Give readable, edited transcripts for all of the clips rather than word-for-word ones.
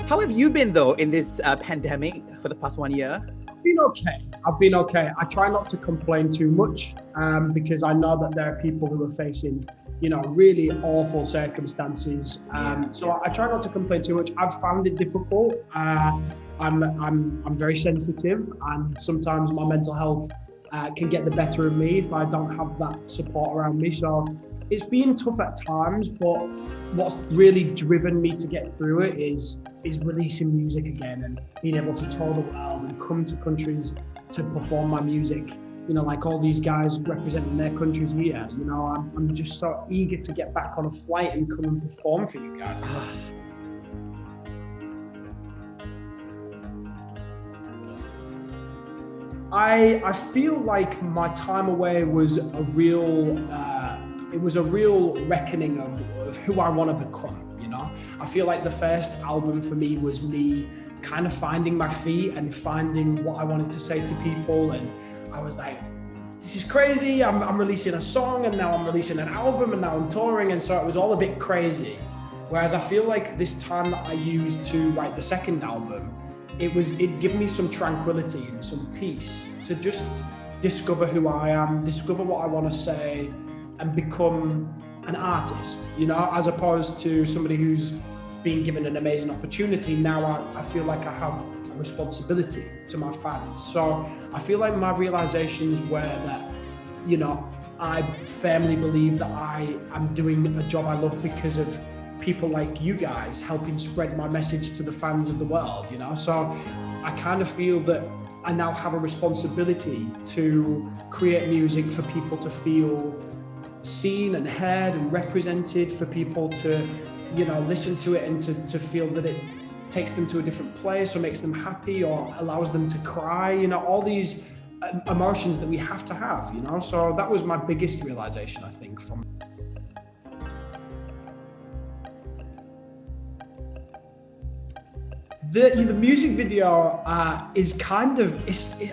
How have you been though in this pandemic for the past 1 year? Been okay. I've been okay. I try not to complain too much because I know that there are people who are facing, really awful circumstances. So I try not to complain too much. I've found it difficult. I'm very sensitive, and sometimes my mental health can get the better of me if I don't have that support around me. So it's been tough at times, but what's really driven me to get through it is releasing music again and being able to tour the world and come to countries to perform my music. Like all these guys representing their countries here. I'm just so eager to get back on a flight and come and perform for you guys. I feel like my time away was a real reckoning of who I want to become. I feel like the first album for me was me kind of finding my feet and finding what I wanted to say to people, and I was like, this is crazy. I'm releasing a song, and now I'm releasing an album, and now I'm touring, and so it was all a bit crazy. Whereas I feel like this time that I used to write the second album, it gave me some tranquility and some peace to just discover who I am, discover what I want to say, and become an artist, as opposed to somebody who's being given an amazing opportunity. Now I feel like I have a responsibility to my fans. So I feel like my realizations were that, I firmly believe that I am doing a job I love because of people like you guys helping spread my message to the fans of the world, So I kind of feel that I now have a responsibility to create music for people to feel seen and heard and represented, for people to, listen to it and to feel that it takes them to a different place or makes them happy or allows them to cry, all these emotions that we have to have, So that was my biggest realization, I think, from the music video is kind of,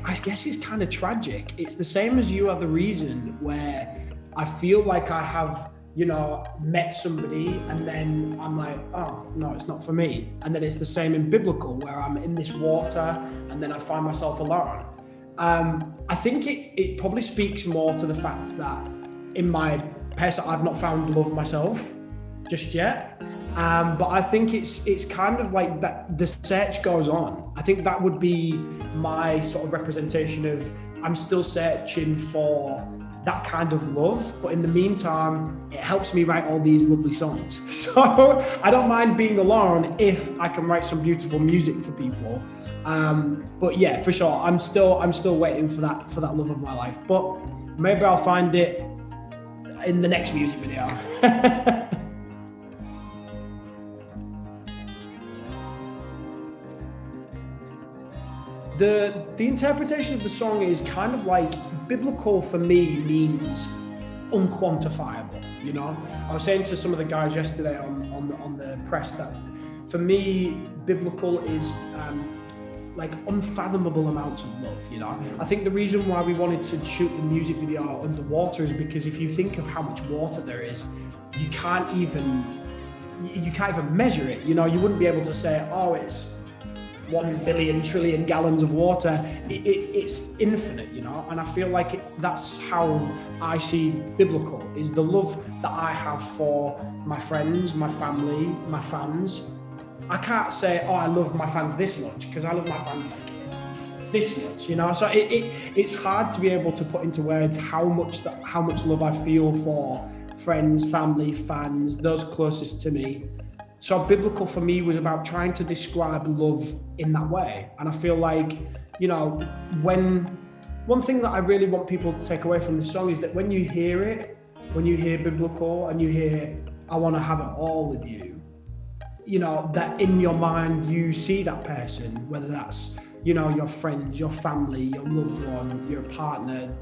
I guess it's kind of tragic. It's the same as You Are the Reason, where I feel like I have, met somebody and then I'm like, oh, no, it's not for me. And then it's the same in Biblical, where I'm in this water and then I find myself alone. I think it probably speaks more to the fact that in my past, I've not found love myself just yet. But I think it's kind of like that the search goes on. I think that would be my sort of representation of, I'm still searching for that kind of love, but in the meantime, it helps me write all these lovely songs. So I don't mind being alone if I can write some beautiful music for people. But yeah, for sure, I'm still waiting for that love of my life. But maybe I'll find it in the next music video. The interpretation of the song is kind of like, biblical for me means unquantifiable, I was saying to some of the guys yesterday on the press that for me, biblical is like unfathomable amounts of love, I think the reason why we wanted to shoot the music video underwater is because if you think of how much water there is, you can't even measure it, you wouldn't be able to say, oh, it's 1 billion trillion gallons of water. It's infinite, and I feel like that's how I see biblical, is the love that I have for my friends, my family, my fans. I can't say, oh, I love my fans this much, because I love my fans like this much, so it's hard to be able to put into words how much love I feel for friends, family, fans, those closest to me. So biblical for me was about trying to describe love in that way. And I feel like, one thing that I really want people to take away from this song is that when you hear biblical and you hear, I want to have it all with you, that in your mind, you see that person, whether that's, your friends, your family, your loved one, your partner,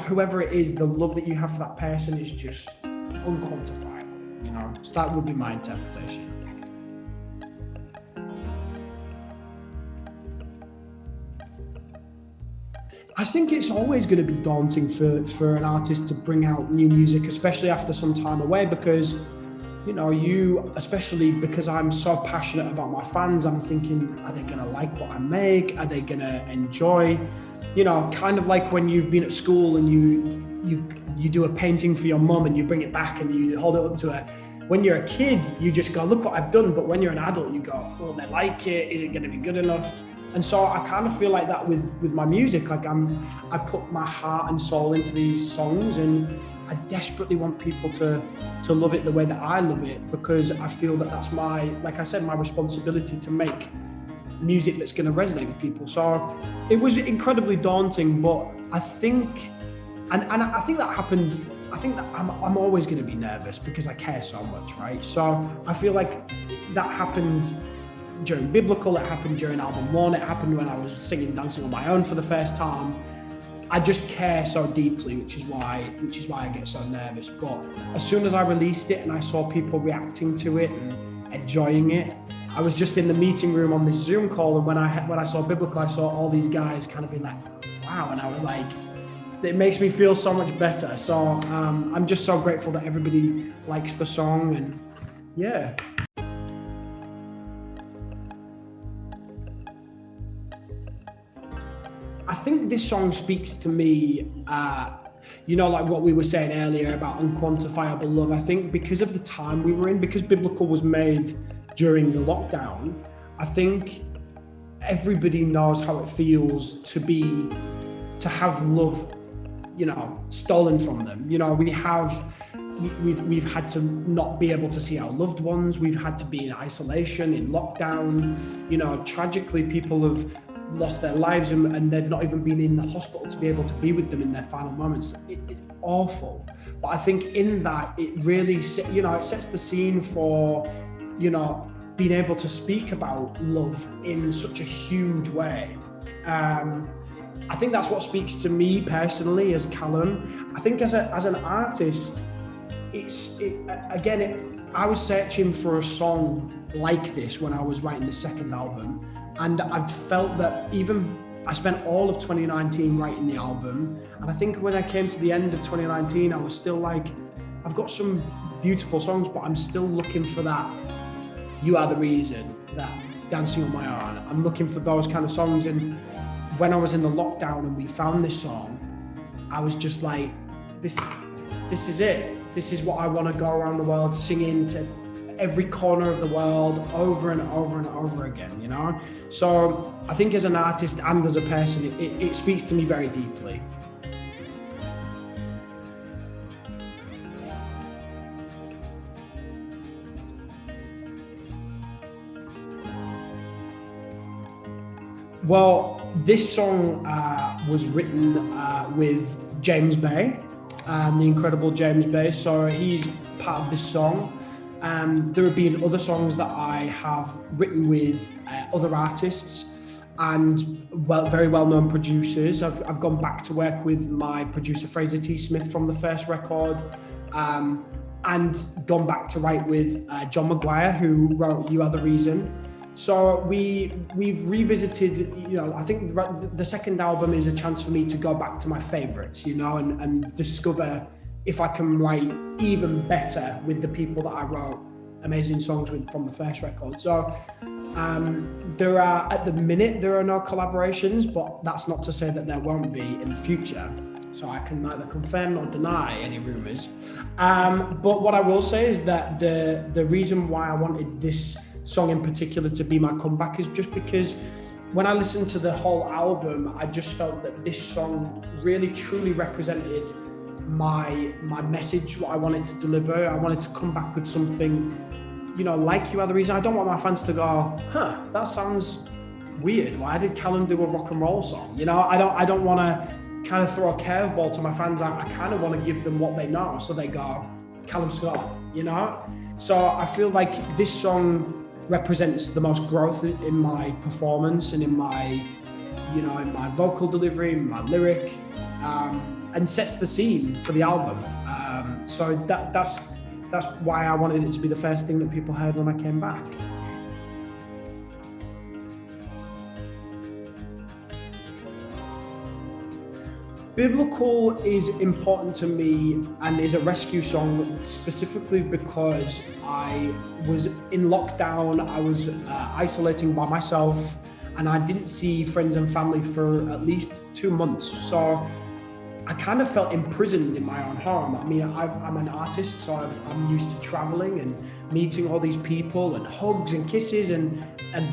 whoever it is, the love that you have for that person is just unquantifiable. So that would be my interpretation. I think it's always going to be daunting for an artist to bring out new music, especially after some time away, because you know, you, especially because I'm so passionate about my fans, I'm thinking, are they going to like what I make? Are they going to enjoy? You know, kind of like when you've been at school and you do a painting for your mum and you bring it back and you hold it up to her. When you're a kid, you just go, look what I've done. But when you're an adult, you go, well, they like it. Is it going to be good enough? And so I kind of feel like that with my music. Like I put my heart and soul into these songs, and I desperately want people to love it the way that I love it, because I feel that that's my, like I said, my responsibility to make music that's going to resonate with people. So it was incredibly daunting, but I think, and I think that happened. I think that I'm always going to be nervous because I care so much, right? So I feel like that happened during Biblical, it happened during album 1, it happened when I was singing Dancing on My Own for the first time. I just care so deeply, which is why I get so nervous. But as soon as I released it and I saw people reacting to it and enjoying it, I was just in the meeting room on this Zoom call, and when I saw Biblical, I saw all these guys kind of being like, wow, and I was like, it makes me feel so much better. So I'm just so grateful that everybody likes the song, and yeah. I think this song speaks to me, you know, like what we were saying earlier about unquantifiable love. I think because of the time we were in, because Biblical was made during the lockdown, I think everybody knows how it feels to have love, you know, stolen from them. You know, we've had to not be able to see our loved ones. We've had to be in isolation, in lockdown. You know, tragically, people have lost their lives and they've not even been in the hospital to be able to be with them in their final moments. It's awful. But I think in that, it really, you know, it sets the scene for, you know, being able to speak about love in such a huge way. I think that's what speaks to me personally as Calum. I think as an artist, I was searching for a song like this when I was writing the second album. And I felt that I spent all of 2019 writing the album. And I think when I came to the end of 2019, I was still like, I've got some beautiful songs, but I'm still looking for that You Are the Reason, that Dancing on My Own. I'm looking for those kind of songs. And when I was in the lockdown and we found this song, I was just like, this is it. This is what I want to go around the world singing to every corner of the world over and over and over again, you know? So I think as an artist and as a person, it speaks to me very deeply. Well, this song was written with James Bay, the incredible James Bay. So he's part of this song. There have been other songs that I have written with other artists and very well-known producers. I've gone back to work with my producer Fraser T. Smith from the first record, and gone back to write with John Maguire, who wrote You Are the Reason. So we've revisited, you know, I think the second album is a chance for me to go back to my favorites, you know, and discover if I can write even better with the people that I wrote amazing songs with from the first record. So at the minute, there are no collaborations, but that's not to say that there won't be in the future. So I can neither confirm nor deny any rumors. But what I will say is that the reason why I wanted this song in particular to be my comeback is just because when I listened to the whole album, I just felt that this song really truly represented my message, what I wanted to deliver. I wanted to come back with something, you know, like You Are the Reason. I don't want my fans to go, that sounds weird. Why did Calum do a rock and roll song? You know, I don't want to kind of throw a curveball to my fans. I kind of want to give them what they know. So they go, Calum Scott, you know? So I feel like this song represents the most growth in my performance and in my, you know, in my vocal delivery, in my lyric, and sets the scene for the album. So that's why I wanted it to be the first thing that people heard when I came back. Biblical is important to me and is a rescue song specifically because I was in lockdown, I was isolating by myself, and I didn't see friends and family for at least 2 months. So I kind of felt imprisoned in my own home. I mean, I'm an artist, so I'm used to traveling and meeting all these people and hugs and kisses and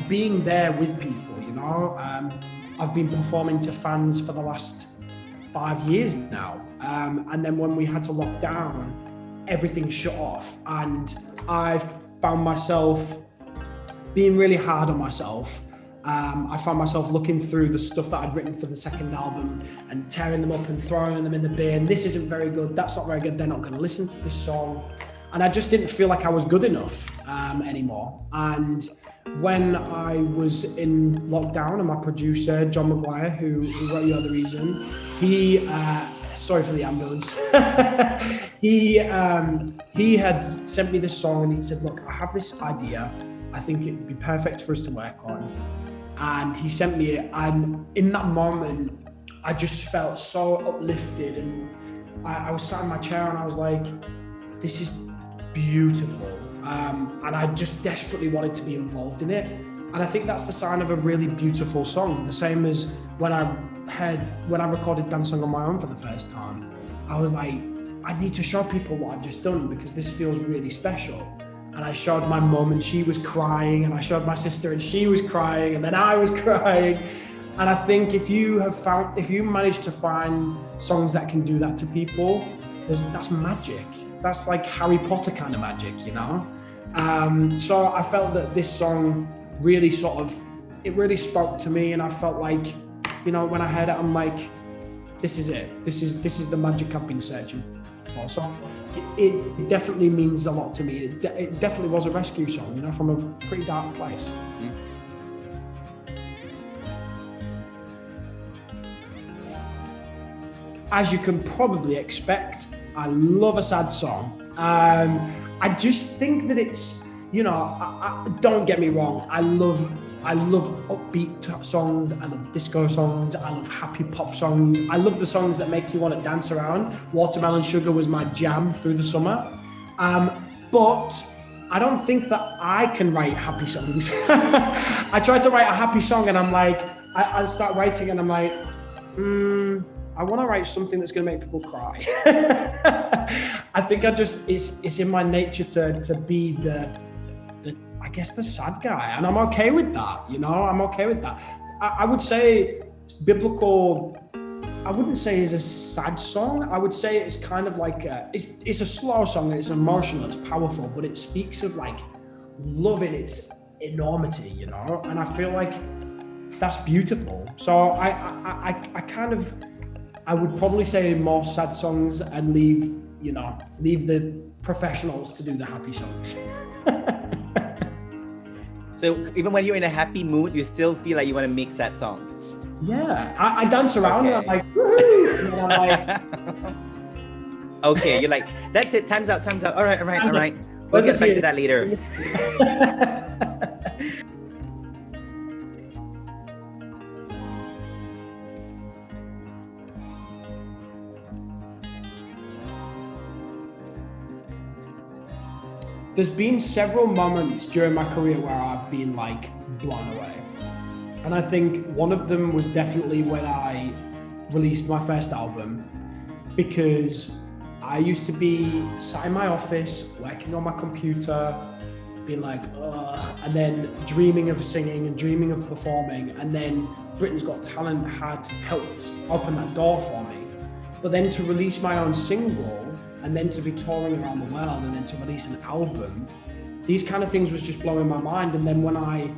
being there with people, you know. I've been performing to fans for the last 5 years now. And then when we had to lock down, everything shut off. And I found myself being really hard on myself. I found myself looking through the stuff that I'd written for the second album and tearing them up and throwing them in the bin. This isn't very good. That's not very good. They're not going to listen to this song. And I just didn't feel like I was good enough anymore. And when I was in lockdown, and my producer, John McGuire, who wrote You're the Reason, he, sorry for the ambulance, he had sent me this song and he said, look, I have this idea. I think it would be perfect for us to work on. And he sent me it. And in that moment, I just felt so uplifted. And I was sat in my chair and I was like, this is beautiful. And I just desperately wanted to be involved in it. And I think that's the sign of a really beautiful song. The same as when I recorded Dance Song on My Own for the first time. I was like, I need to show people what I've just done because this feels really special. And I showed my mum and she was crying, and I showed my sister and she was crying, and then I was crying. And I think if you manage to find songs that can do that to people, that's magic. That's like Harry Potter kind of magic, you know? So I felt that this song really it really spoke to me, and I felt like, you know, when I heard it, I'm like, this is it. This is the magic I've been searching for. So it definitely means a lot to me. It definitely was a rescue song, you know, from a pretty dark place. As you can probably expect, I love a sad song. I just think that it's, you know, don't get me wrong. I love upbeat songs. I love disco songs. I love happy pop songs. I love the songs that make you want to dance around. Watermelon Sugar was my jam through the summer. But I don't think that I can write happy songs. I tried to write a happy song and I'm like, I start writing and I'm like, I want to write something that's going to make people cry. I think it's in my nature to be the sad guy, and I'm okay with that, you know. I'm okay with that. I would say Biblical, I wouldn't say is a sad song. I would say it's kind of like it's a slow song, and it's emotional, it's powerful, but it speaks of like love in its enormity, you know. And I feel like that's beautiful. So I would probably say more sad songs and leave the professionals to do the happy songs. So even when you're in a happy mood, you still feel like you want to make sad songs? Yeah, I dance around and I'm like, woohoo! And I'm like, okay, you're like, that's it, time's out. All right. We'll get back to that later. There's been several moments during my career where I've been like blown away. And I think one of them was definitely when I released my first album, because I used to be sat in my office, working on my computer, being like, ugh, and then dreaming of singing and dreaming of performing. And then Britain's Got Talent had helped open that door for me. But then to release my own single, and then to be touring around the world, and then to release an album, these kind of things was just blowing my mind. And then when I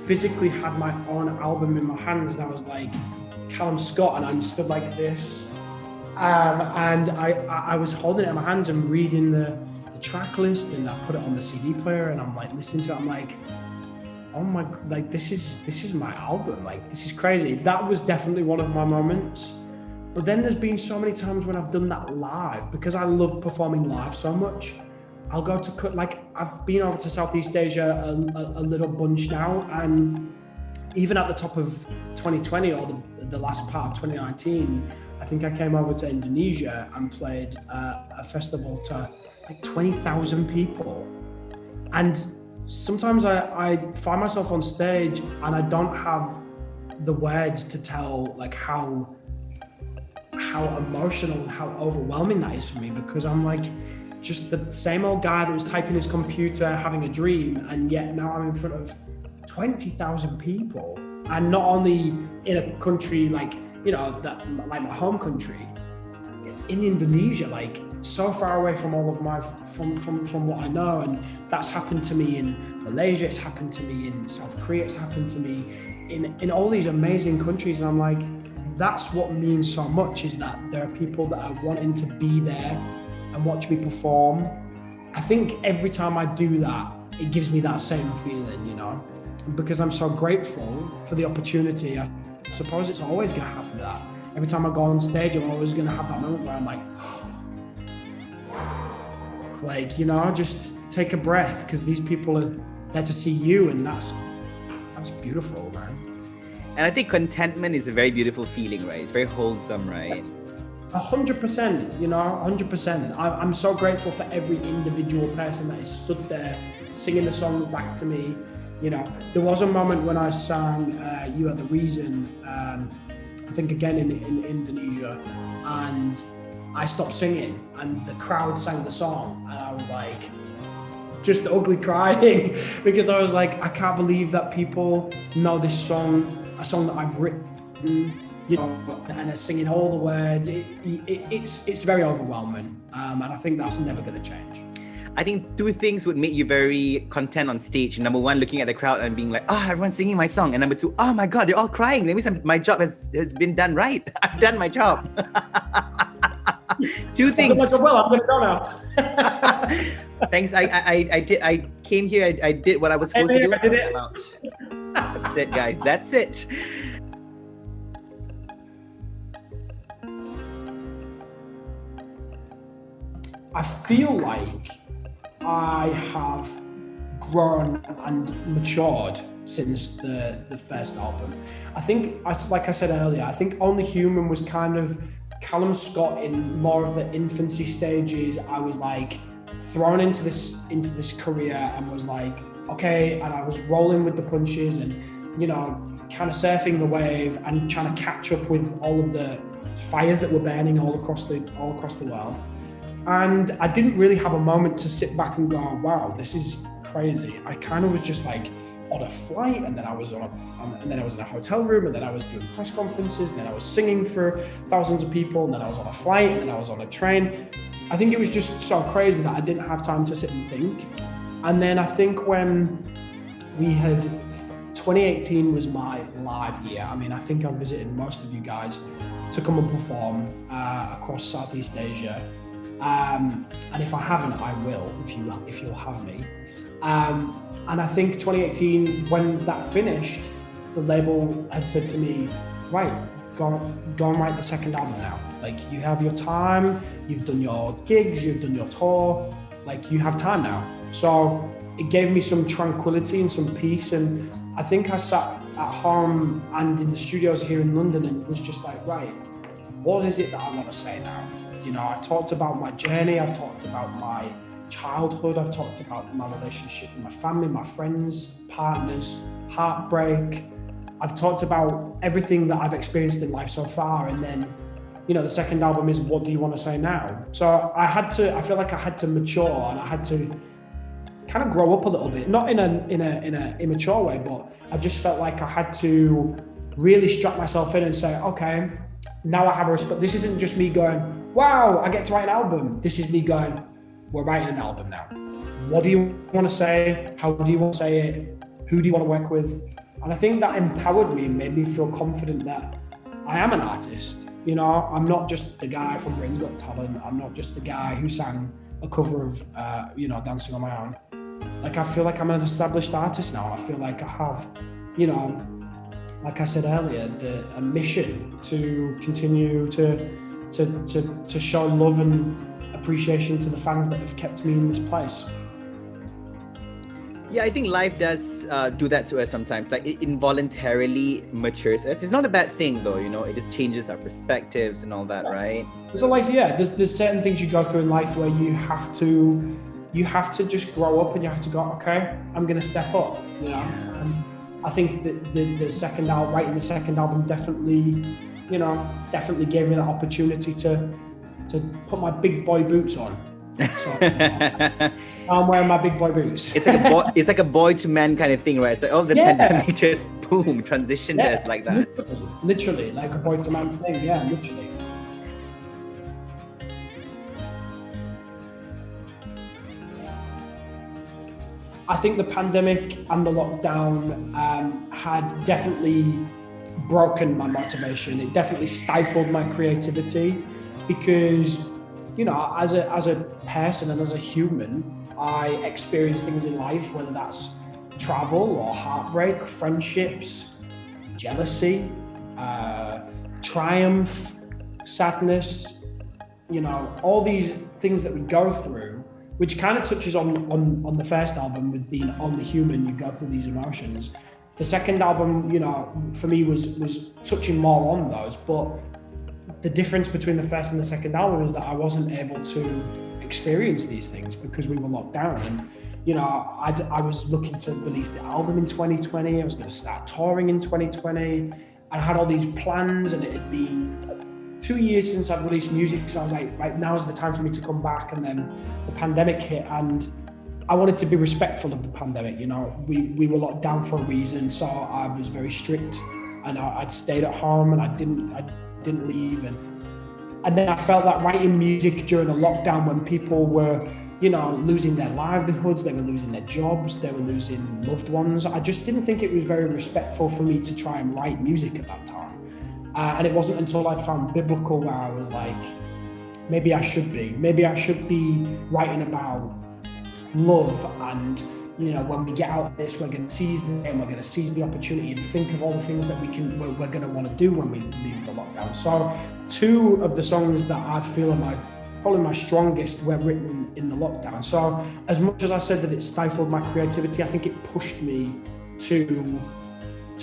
physically had my own album in my hands, and I was like, Calum Scott, and I'm stood like this, and I was holding it in my hands and reading the track list, and I put it on the CD player, and I'm like listening to it. I'm like, oh my, like this is my album. Like, this is crazy. That was definitely one of my moments. But then there's been so many times when I've done that live, because I love performing live so much. I'll go to, like, I've been over to Southeast Asia a little bunch now, and even at the top of 2020 or the last part of 2019, I think I came over to Indonesia and played a festival to like 20,000 people. And sometimes I find myself on stage and I don't have the words to tell like how emotional and how overwhelming that is for me, because I'm like just the same old guy that was typing his computer having a dream, and yet now I'm in front of 20,000 people, and not only in a country like, you know, that like my home country, in Indonesia, like so far away from all of my from what I know. And that's happened to me in Malaysia, it's happened to me in South Korea, it's happened to me in all these amazing countries. And I'm like, that's what means so much, is that there are people that are wanting to be there and watch me perform. I think every time I do that, it gives me that same feeling, you know, because I'm so grateful for the opportunity. I suppose it's always going to happen that. Every time I go on stage, I'm always going to have that moment where I'm like, you know, just take a breath, because these people are there to see you, and that's beautiful, man. And I think contentment is a very beautiful feeling, right? It's very wholesome, right? 100%, you know, 100%. I'm so grateful for every individual person that is stood there singing the songs back to me. You know, there was a moment when I sang You Are the Reason, I think again in Indonesia, and I stopped singing and the crowd sang the song, and I was like, just ugly crying because I was like, I can't believe that people know this song, a song that I've written, you know, and are singing all the words. It's very overwhelming, and I think that's never going to change. I think two things would make you very content on stage. Number one, looking at the crowd and being like, everyone's singing my song. And number two, oh my God, they're all crying. That means my job has been done right. I've done my job. Two things. Like, well, I'm gonna go now. Thanks. I came here. I did what I was supposed to do. I did it. That's it, guys. That's it. I feel like I have grown and matured since the first album. I think, like I said earlier, I think Only Human was kind of Calum Scott in more of the infancy stages. I was like thrown into this career and was like, okay, and I was rolling with the punches and, you know, kind of surfing the wave and trying to catch up with all of the fires that were burning all across the world. And I didn't really have a moment to sit back and go, wow, this is crazy. I kind of was just like on a flight, and then I was in a hotel room, and then I was doing press conferences, and then I was singing for thousands of people, and then I was on a flight, and then I was on a train. I think it was just so crazy that I didn't have time to sit and think. And then I think when 2018 was my live year. I mean, I think I visited most of you guys to come and perform across Southeast Asia. And if I haven't, I will, if you'll have me. And I think 2018, when that finished, the label had said to me, right, go and write the second album now. Like, you have your time, you've done your gigs, you've done your tour, like, you have time now. So it gave me some tranquility and some peace. And I think I sat at home and in the studios here in London and was just like, right, what is it that I want to say now? You know, I've talked about my journey, I've talked about my childhood, I've talked about my relationship with my family, my friends, partners, heartbreak. I've talked about everything that I've experienced in life so far. And then, you know, the second album is, what do you want to say now? So I feel like I had to mature, and I had to kind of grow up a little bit, not in a immature way, but I just felt like I had to really strap myself in and say, okay, now I have a respect. This isn't just me going, wow, I get to write an album. This is me going, we're writing an album now. What do you want to say? How do you want to say it? Who do you want to work with? And I think that empowered me and made me feel confident that I am an artist. You know, I'm not just the guy from Britain's Got Talent. I'm not just the guy who sang a cover of, Dancing on My Own. Like, I feel like I'm an established artist now. I feel like I have, you know, like I said earlier, a mission to continue to show love and appreciation to the fans that have kept me in this place. Yeah, I think life does do that to us sometimes. Like it involuntarily matures us. It's not a bad thing though, it just changes our perspectives and all that, right? There's a life, yeah. There's certain things you go through in life where you have to just grow up, and you have to go, okay, I'm gonna step up, And I think that the second album, writing the second album, definitely gave me that opportunity to put my big boy boots on. So I'm wearing my big boy boots. It's like a boy to man kind of thing, right? It's like, oh, the pandemic just boom, transitioned us like that. Literally, like a boy to man thing. Yeah, literally. I think the pandemic and the lockdown had definitely broken my motivation. It definitely stifled my creativity because, as a person and as a human, I experience things in life, whether that's travel or heartbreak, friendships, jealousy, triumph, sadness, all these things that we go through, which kind of touches on the first album with being on the human, you go through these emotions. The second album, for me was touching more on those, but the difference between the first and the second album is that I wasn't able to experience these things because we were locked down. And, I was looking to release the album in 2020. I was going to start touring in 2020. I had all these plans, and it had been 2 years since I'd released music. So I was like, right, now's the time for me to come back. And then the pandemic hit, and I wanted to be respectful of the pandemic. We were locked down for a reason. So I was very strict, and I'd stayed at home, and I didn't leave. And then I felt that writing music during a lockdown, when people were, losing their livelihoods, they were losing their jobs, they were losing loved ones. I just didn't think it was very respectful for me to try and write music at that time. And it wasn't until I'd found biblical where I was like, maybe I should be writing about love, and when we get out of this, we're going to seize the day, and we're going to seize the opportunity and think of all the things that we're going to want to do when we leave the lockdown. So 2 of the songs that I feel are probably my strongest were written in the lockdown. So as much as I said that it stifled my creativity, I think it pushed me to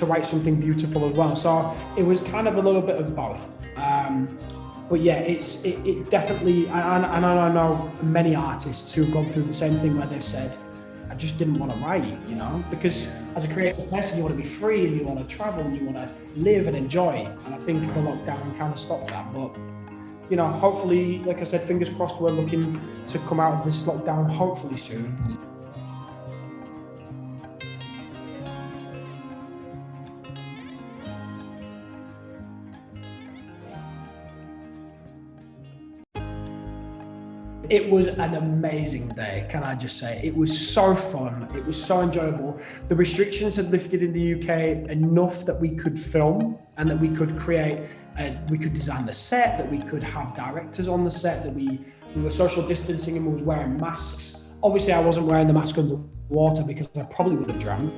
write something beautiful as well. So it was kind of a little bit of both. But yeah, it definitely, and I know many artists who have gone through the same thing where they've said, I just didn't want to write, because as a creative person, you want to be free, and you want to travel, and you want to live and enjoy. And I think the lockdown kind of stopped that. But, hopefully, like I said, fingers crossed, we're looking to come out of this lockdown hopefully soon. It was an amazing day, can I just say? It was so fun. It was so enjoyable. The restrictions had lifted in the UK enough that we could film, and that we could create, we could design the set, that we could have directors on the set, that we were social distancing and we was wearing masks. Obviously, I wasn't wearing the mask underwater because I probably would have drowned.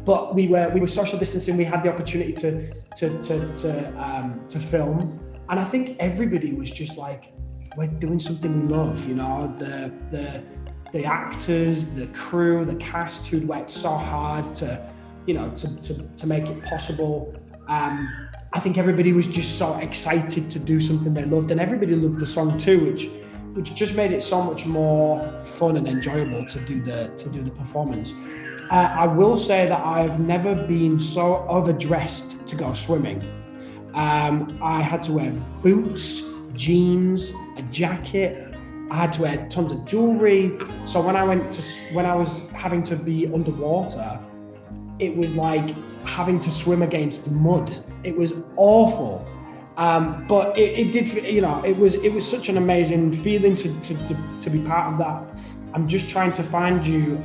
But we were social distancing. We had the opportunity to film, and I think everybody was just like, we're doing something we love, the actors, the crew, the cast who'd worked so hard to make it possible. I think everybody was just so excited to do something they loved, and everybody loved the song too, which just made it so much more fun and enjoyable to do the performance. I will say that I've never been so overdressed to go swimming. I had to wear boots, jeans, a jacket. I had to wear tons of jewelry. So when I was having to be underwater, it was like having to swim against mud. It was awful. But it did, it was such an amazing feeling to be part of that. I'm just trying to find you.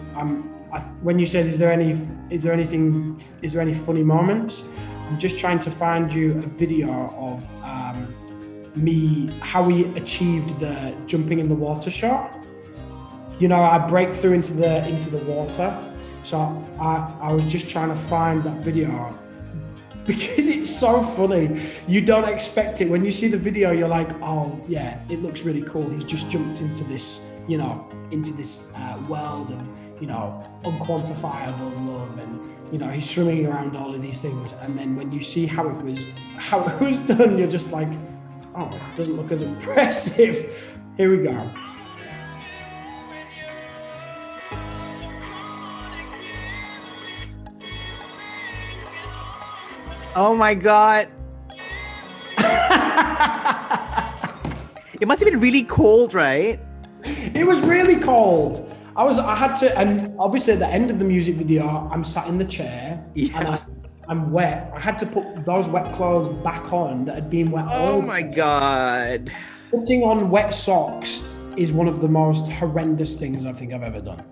When you said, is there any funny moments? I'm just trying to find you a video of how we achieved the jumping in the water shot. I break through into the water. So I was just trying to find that video because it's so funny. You don't expect it. When you see the video, you're like, oh yeah, it looks really cool. He's just jumped into this, into this world of, unquantifiable love, and he's swimming around all of these things. And then when you see how it was done, you're just like, oh, it doesn't look as impressive. Here we go. Oh my God. It must have been really cold, right? It was really cold. I had to, and obviously at the end of the music video, I'm sat in the chair, and I'm wet. I had to put those wet clothes back on that had been wet. Oh my God. Putting on wet socks is one of the most horrendous things I think I've ever done.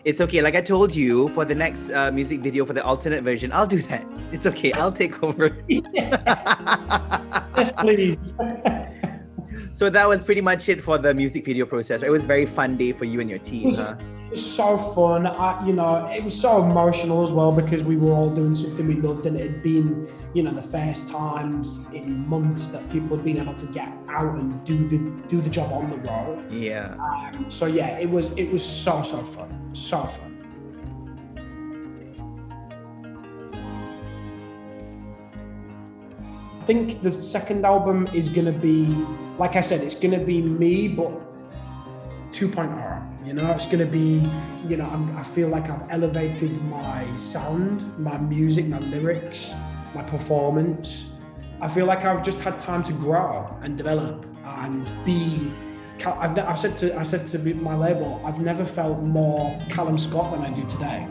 It's okay. Like I told you, for the next music video, for the alternate version, I'll do that. It's okay. I'll take over. Yes, please. So that was pretty much it for the music video process. It was a very fun day for you and your team, huh? It was so fun. It was so emotional as well, because we were all doing something we loved, and it had been, the first times in months that people had been able to get out and do the job on the road. Yeah. So yeah, it was so fun, so fun. I think the second album is gonna be, like I said, it's gonna be me, but 2.0. It's gonna be, I feel like I've elevated my sound, my music, my lyrics, my performance. I feel like I've just had time to grow and develop and be. I said to my label, I've never felt more Calum Scott than I do today.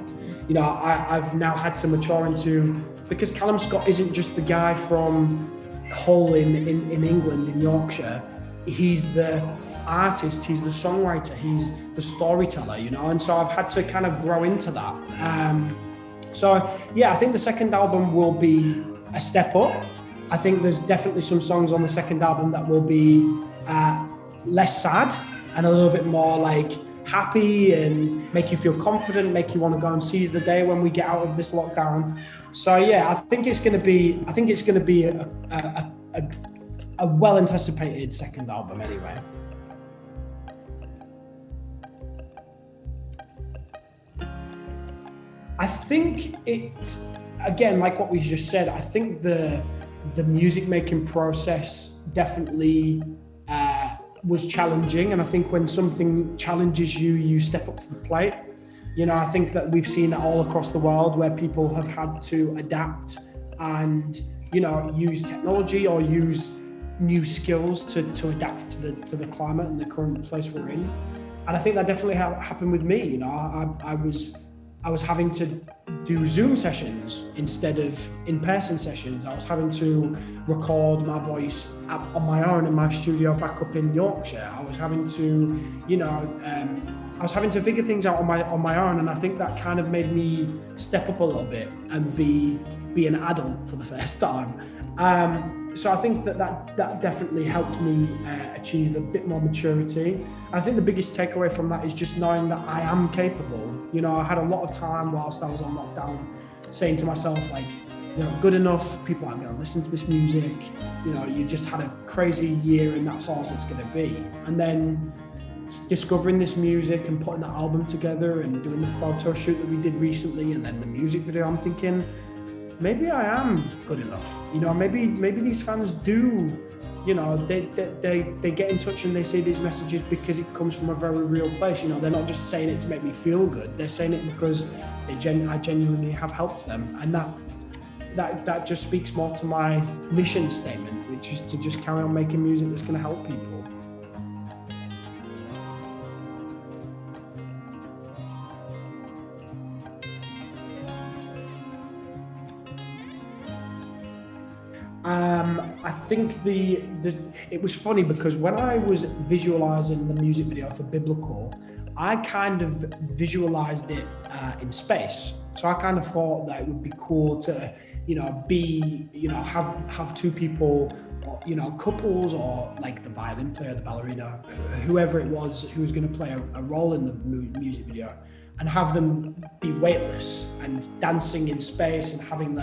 I've now had to mature into, because Calum Scott isn't just the guy from Hull in England, in Yorkshire. He's the artist, he's the songwriter, he's the storyteller, and so I've had to kind of grow into that. So yeah, I think the second album will be a step up. I think there's definitely some songs on the second album that will be less sad and a little bit more like happy and make you feel confident, make you want to go and seize the day when we get out of this lockdown. So yeah, I think it's going to be a well anticipated second album anyway. I think it, again, like what we just said, I think the music making process definitely was challenging. And I think when something challenges you, you step up to the plate. I think that we've seen it all across the world where people have had to adapt and, use technology or use new skills to adapt to the climate and the current place we're in. And I think that definitely happened with me. I was having to do Zoom sessions instead of in-person sessions. I was having to record my voice on my own in my studio back up in Yorkshire. I was having to figure things out on my own, and I think that kind of made me step up a little bit and be an adult for the first time. So I think that definitely helped me achieve a bit more maturity. And I think the biggest takeaway from that is just knowing that I am capable. I had a lot of time whilst I was on lockdown saying to myself, like, good enough, people aren't going to listen to this music. You just had a crazy year and that's all it's going to be. And then discovering this music and putting the album together and doing the photo shoot that we did recently and then the music video, I'm thinking, maybe I am good enough. Maybe these fans do, they get in touch and they say these messages because it comes from a very real place. They're not just saying it to make me feel good. They're saying it because I genuinely have helped them. And that just speaks more to my mission statement, which is to just carry on making music that's going to help people. I think it was funny because when I was visualizing the music video for Biblical, I kind of visualized it in space. So I kind of thought that it would be cool to, have two people, or, couples, or like the violin player, the ballerina, whoever it was who was going to play a role in the music video, and have them be weightless and dancing in space and having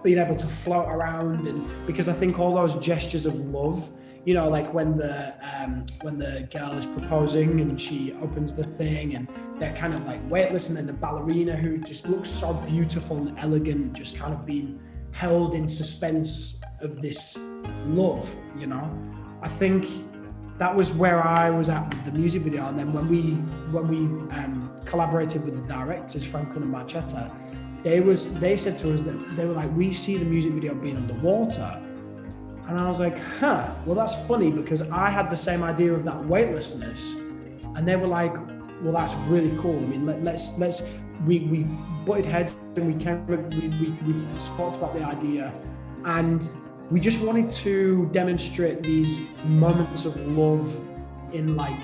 being able to float around. And because I think all those gestures of love, like when the girl is proposing and she opens the thing and they're kind of like weightless, and then the ballerina who just looks so beautiful and elegant, just kind of being held in suspense of this love, you know. I think that was where I was at with the music video. And then when we collaborated with the directors, Franklin and Marchetta, they said to us that they were like, we see the music video being underwater. And I was like, well, that's funny, because I had the same idea of that weightlessness. And they were like, well, that's really cool. I mean, we butted heads, and we talked about the idea, and we just wanted to demonstrate these moments of love in like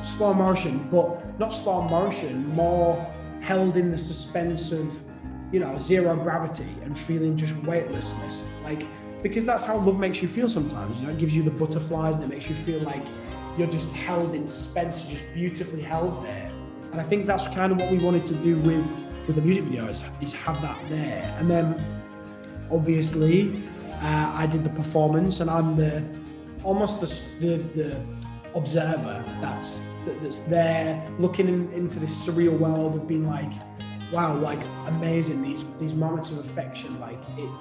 slow motion, but not slow motion, more held in the suspense of, you know, zero gravity and feeling just weightlessness. Like, because that's how love makes you feel sometimes, you know, it gives you the butterflies, and it makes you feel like you're just held in suspense, you're just beautifully held there. And I think that's kind of what we wanted to do with the music video, is have that there. And then obviously I did the performance, and I'm almost the observer that's there looking into this surreal world of being like, wow, like amazing, these moments of affection, like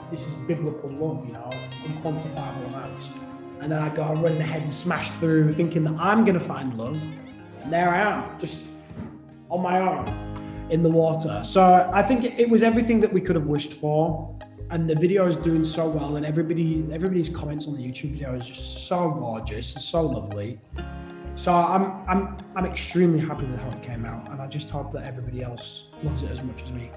this is biblical love, you know, unquantifiable amounts. And then I go running ahead and smash through, thinking that I'm gonna find love, and there I am, just on my own in the water. So I think it was everything that we could have wished for, and the video is doing so well, and everybody's comments on the YouTube video is just so gorgeous and so lovely. So I'm extremely happy with how it came out, and I just hope that everybody else loves it as much as me.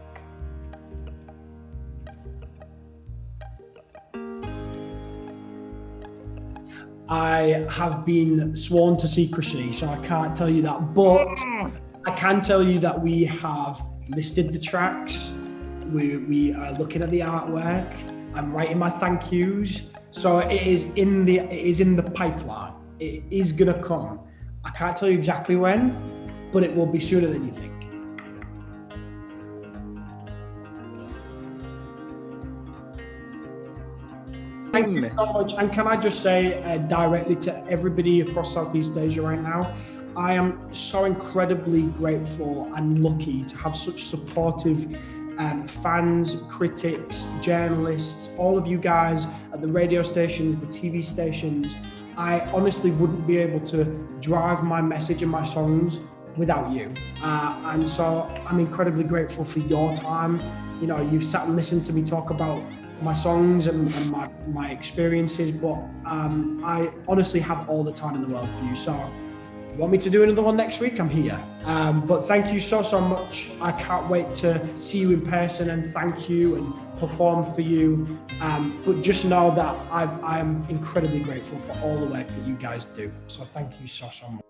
I have been sworn to secrecy, so I can't tell you that, but I can tell you that we have listed the tracks. We are looking at the artwork. I'm writing my thank yous. So it is in the pipeline. It is gonna come. I can't tell you exactly when, but it will be sooner than you think. Thank you so much. And can I just say directly to everybody across Southeast Asia right now, I am so incredibly grateful and lucky to have such supportive fans, critics, journalists, all of you guys at the radio stations, the TV stations. I honestly wouldn't be able to drive my message and my songs without you. And so I'm incredibly grateful for your time. You know, you've sat and listened to me talk about my songs and my experiences, but I honestly have all the time in the world for you. So if you want me to do another one next week, I'm here. But thank you so much. I can't wait to see you in person and thank you and perform for you. But just know that I am incredibly grateful for all the work that you guys do. So thank you so much.